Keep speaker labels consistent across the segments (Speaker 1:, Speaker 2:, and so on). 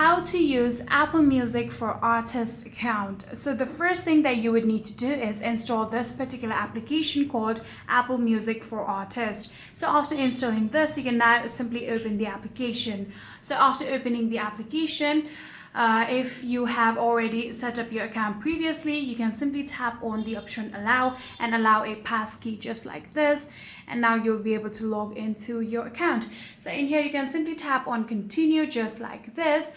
Speaker 1: How to use Apple Music for Artists account. So the first thing that you would need to do is install this particular application called Apple Music for Artists. So after installing this, you can now simply open the application. So after opening the application, if you have already set up your account previously, you can simply tap on the option allow and allow a passkey just like this, and now you'll be able to log into your account. So in here you can simply tap on continue just like this.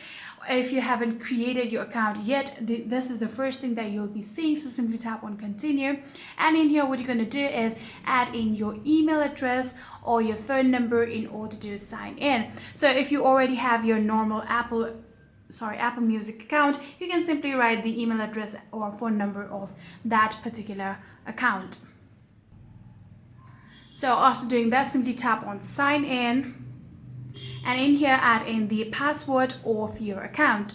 Speaker 1: If you haven't created your account yet, this is the first thing that you'll be seeing, so simply tap on continue, and in here what you're going to do is add in your email address or your phone number in order to sign in. So if you already have your normal Apple Music account, you can simply write the email address or phone number of that particular account. So after doing that, simply tap on sign in, and in here add in the password of your account.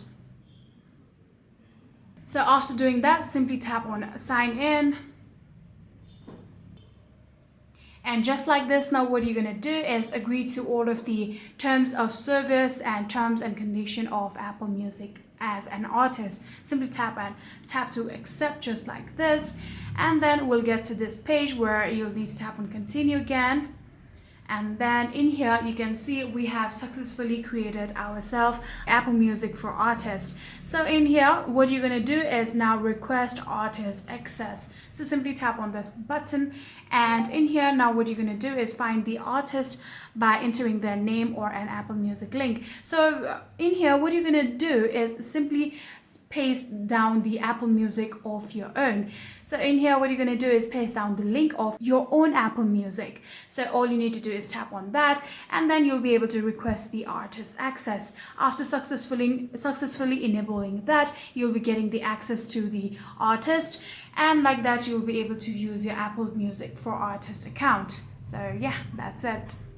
Speaker 1: So after doing that, simply tap on sign in. And just like this, now what you're going to do is agree to all of the terms of service and terms and condition of Apple Music as an artist. Simply tap to accept just like this, and then we'll get to this page where you'll need to tap on continue again. And then in here you can see we have successfully created ourselves Apple Music for Artists. So in here what you're going to do is now request artist access. So simply tap on this button, and in here now what you're going to do is find the artist by entering their name or an Apple Music link. So in here what you're going to do is simply paste down the Apple Music of your own. So in here what you're going to do is paste down the link of your own Apple Music. So all you need to do is tap on that, and then you'll be able to request the artist access. After successfully enabling that, you'll be getting the access to the artist, and like that you'll be able to use your Apple Music for Artist account. So yeah, that's it.